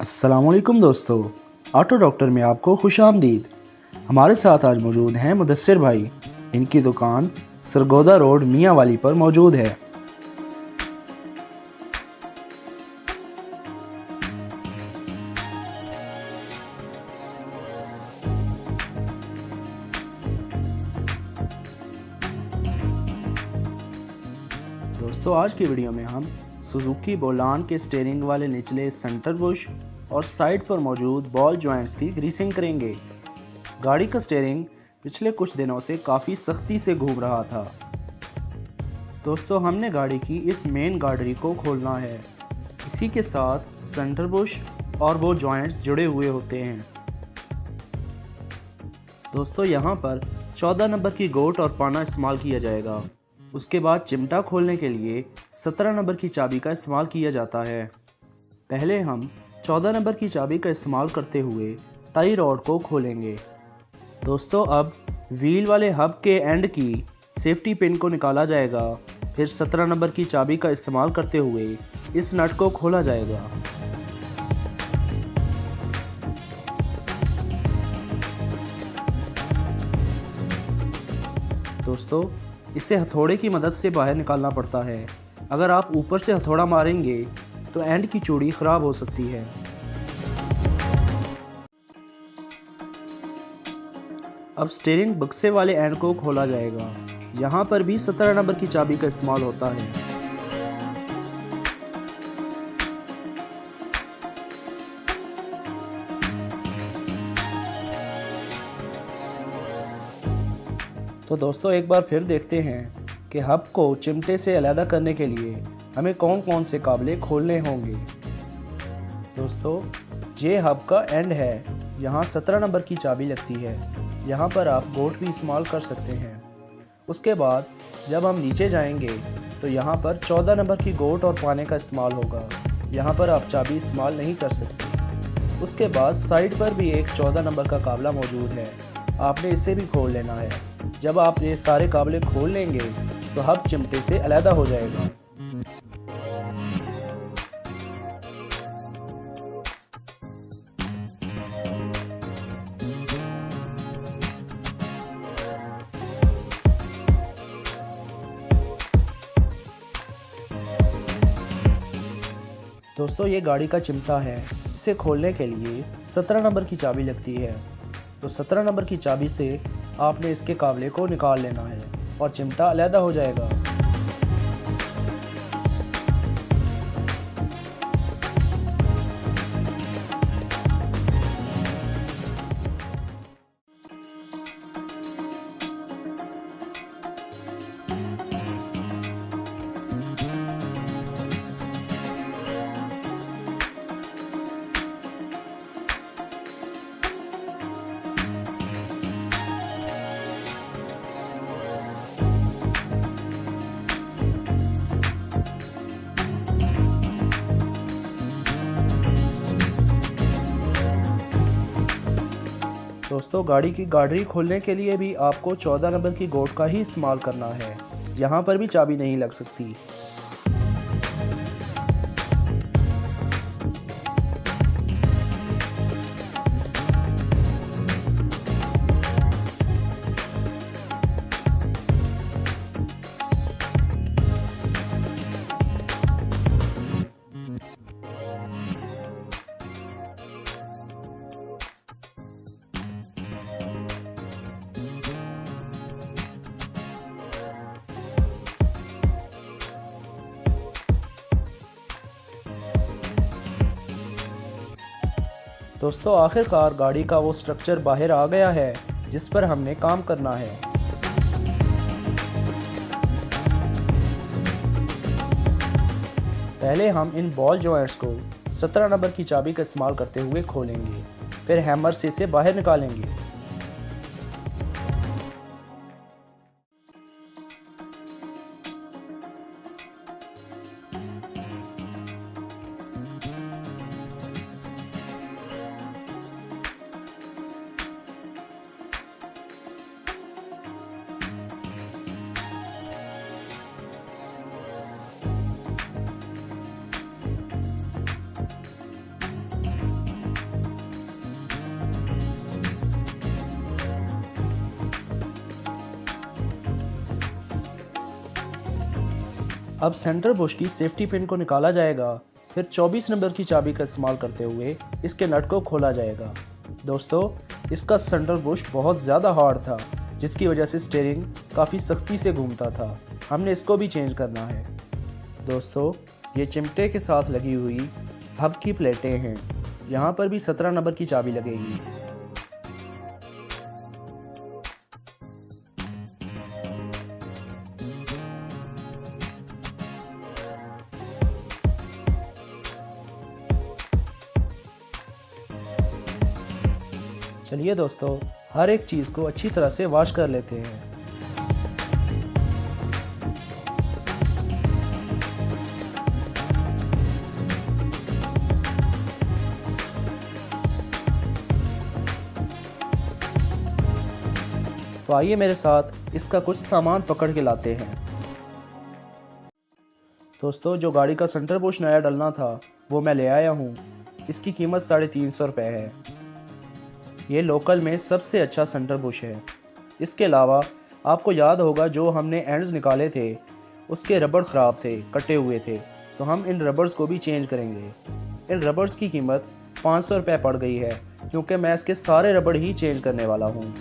अस्सलामुअलैकुम दोस्तों, auto doctor में आपको खुशामदीद। हमारे साथ आज मौजूद हैं मुदस्सिर भाई। इनकी दुकान सरगोदा रोड मियाँ वाली पर मौजूद है। दोस्तों, आज की वीडियो में हम सुजुकी बोलान के स्टीयरिंग वाले निचले सेंटर बुश और साइड पर मौजूद बॉल जॉइंट्स की ग्रीसिंग करेंगे। गाड़ी का स्टीयरिंग पिछले कुछ दिनों से काफ़ी सख्ती से घूम रहा था। दोस्तों, हमने गाड़ी की इस मेन गार्डरी को खोलना है। इसी के साथ सेंटर बुश और वो जॉइंट्स जुड़े हुए होते हैं। दोस्तों, यहाँ पर 14 नंबर की गोट और पाना इस्तेमाल किया जाएगा। उसके बाद चिमटा खोलने के लिए 17 नंबर की चाबी का इस्तेमाल किया जाता है। पहले हम 14 नंबर की चाबी का इस्तेमाल करते हुए टाई रॉड को खोलेंगे। दोस्तों, अब व्हील वाले हब के एंड की सेफ्टी पिन को निकाला जाएगा। फिर 17 नंबर की चाबी का इस्तेमाल करते हुए इस नट को खोला जाएगा। दोस्तों, इसे हथौड़े की मदद से बाहर निकालना पड़ता है। अगर आप ऊपर से हथौड़ा मारेंगे तो एंड की चूड़ी ख़राब हो सकती है। अब स्टीयरिंग बक्से वाले एंड को खोला जाएगा। यहाँ पर भी 17 नंबर की चाबी का इस्तेमाल होता है। तो दोस्तों, एक बार फिर देखते हैं कि हब को चिमटे से अलग करने के लिए हमें कौन कौन से काबले खोलने होंगे। दोस्तों, ये हब का एंड है। यहाँ 17 नंबर की चाबी लगती है। यहाँ पर आप गोट भी इस्तेमाल कर सकते हैं। उसके बाद जब हम नीचे जाएंगे तो यहाँ पर 14 नंबर की गोट और पाने का इस्तेमाल होगा। यहाँ पर आप चाबी इस्तेमाल नहीं कर सकते। उसके बाद साइड पर भी एक 14 नंबर का काबला मौजूद है। आपने इसे भी खोल लेना है। जब आप ये सारे काबले खोल लेंगे तो हब चिमटे से अलग हो जाएगा। दोस्तों, ये गाड़ी का चिमटा है। इसे खोलने के लिए 17 नंबर की चाबी लगती है। तो 17 नंबर की चाबी से आपने इसके काबले को निकाल लेना है और चिमटा अलग हो जाएगा। दोस्तों, गाड़ी की गार्डरी खोलने के लिए भी आपको 14 नंबर की गोट का ही इस्तेमाल करना है। यहाँ पर भी चाबी नहीं लग सकती। दोस्तों, आखिरकार गाड़ी का वो स्ट्रक्चर बाहर आ गया है जिस पर हमने काम करना है। पहले हम इन बॉल जॉइंट्स को 17 नंबर की चाबी का इस्तेमाल करते हुए खोलेंगे। फिर हैमर से इसे बाहर निकालेंगे। अब सेंटर बुश की सेफ्टी पिन को निकाला जाएगा, फिर 24 नंबर की चाबी का इस्तेमाल करते हुए इसके नट को खोला जाएगा। दोस्तों, इसका सेंटर बुश बहुत ज़्यादा हार्ड था, जिसकी वजह से स्टीयरिंग काफ़ी सख्ती से घूमता था। हमने इसको भी चेंज करना है। दोस्तों, ये चिमटे के साथ लगी हुई हब की प्लेटें हैं। यहाँ पर भी 17 नंबर की चाबी लगेगी। चलिए दोस्तों, हर एक चीज़ को अच्छी तरह से वॉश कर लेते हैं। तो आइए मेरे साथ इसका कुछ सामान पकड़ के लाते हैं। दोस्तों, जो गाड़ी का सेंटर बुश नया डलना था वो मैं ले आया हूँ। इसकी कीमत 350 रुपये है। ये लोकल में सबसे अच्छा सेंटर बुश है। इसके अलावा आपको याद होगा जो हमने एंड्स निकाले थे उसके रबड़ ख़राब थे, कटे हुए थे, तो हम इन रबर्स को भी चेंज करेंगे। इन रबर्स की कीमत 500 रुपये पड़ गई है, क्योंकि मैं इसके सारे रबड़ ही चेंज करने वाला हूँ।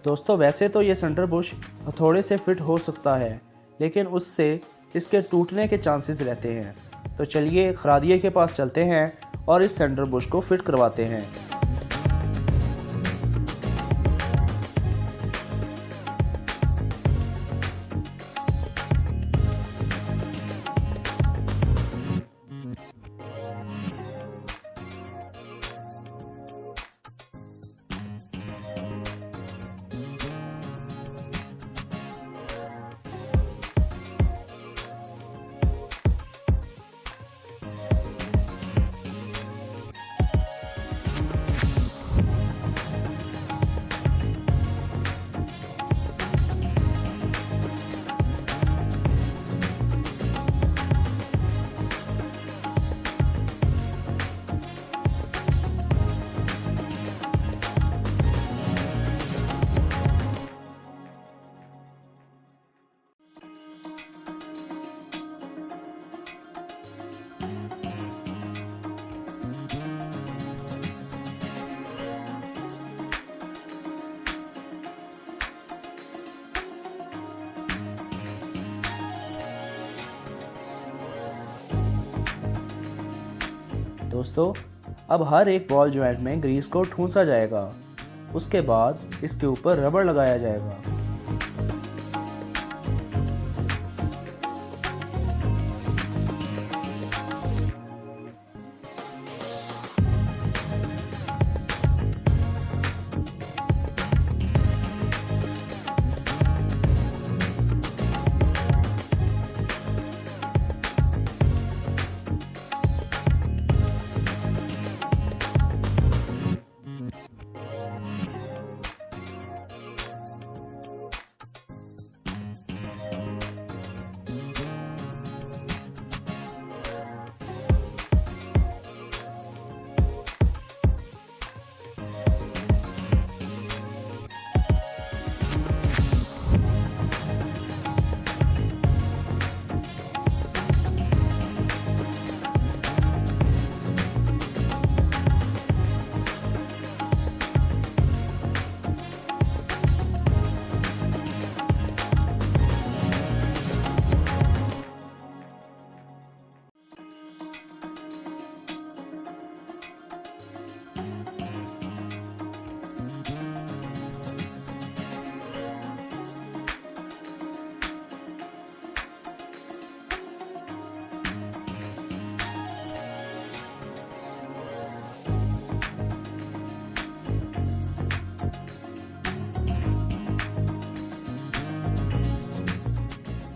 दोस्तों, वैसे तो ये सेंटर बुश हथौड़े से फिट हो सकता है, लेकिन उससे इसके टूटने के चांसेस रहते हैं। तो चलिए खरादिये के पास चलते हैं और इस सेंटर बुश को फिट करवाते हैं। दोस्तों, अब हर एक बॉल जॉइंट में ग्रीस को ठूंसा जाएगा। उसके बाद इसके ऊपर रबड़ लगाया जाएगा।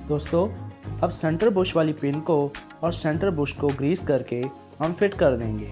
दोस्तों, अब सेंटर बुश वाली पिन को और सेंटर बुश को ग्रीस करके हम फिट कर देंगे।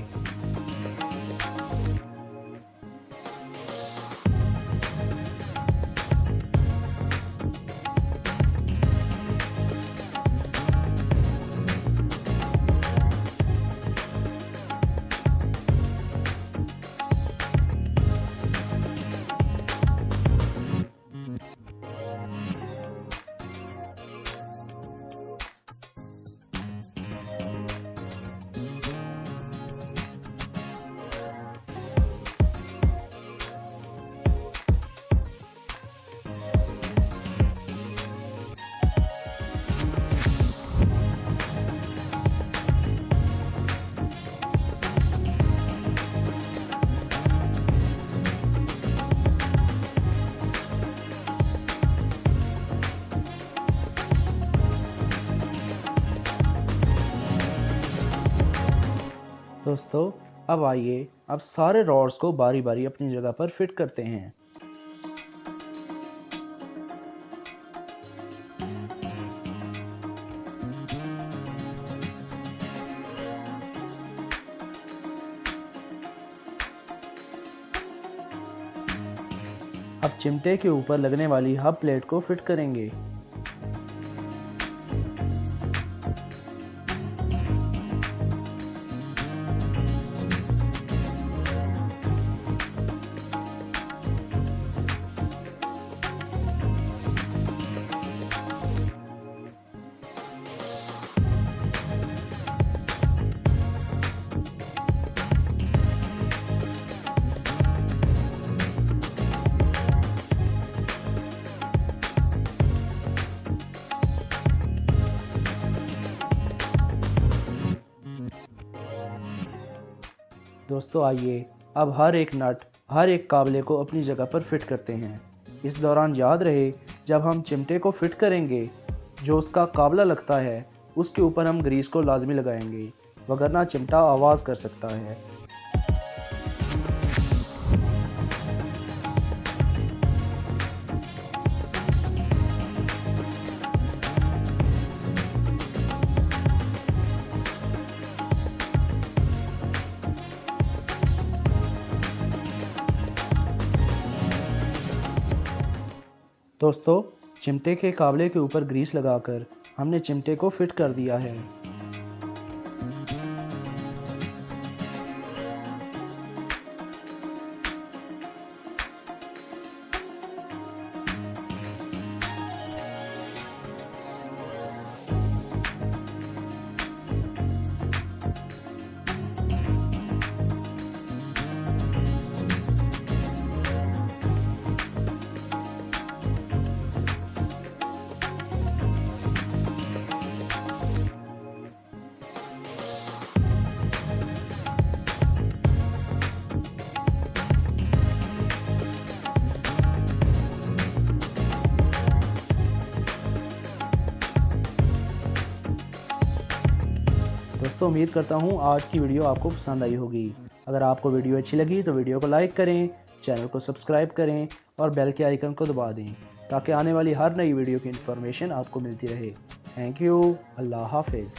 दोस्तों अब आइए अब सारे रॉड्स को बारी बारी अपनी जगह पर फिट करते हैं। अब चिमटे के ऊपर लगने वाली हब प्लेट को फिट करेंगे। दोस्तों आइए अब हर एक नट हर एक काबले को अपनी जगह पर फिट करते हैं। इस दौरान याद रहे जब हम चिमटे को फिट करेंगे जो उसका काबला लगता है उसके ऊपर हम ग्रीस को लाजमी लगाएंगे, वगरना चिमटा आवाज़ कर सकता है। दोस्तों चिमटे के काबले के ऊपर ग्रीस लगाकर हमने चिमटे को फिट कर दिया है। दोस्तों उम्मीद करता हूँ आज की वीडियो आपको पसंद आई होगी। अगर आपको वीडियो अच्छी लगी तो वीडियो को लाइक करें, चैनल को सब्सक्राइब करें और बेल के आइकन को दबा दें ताकि आने वाली हर नई वीडियो की इन्फॉर्मेशन आपको मिलती रहे। Thank you. अल्लाह हाफिज़।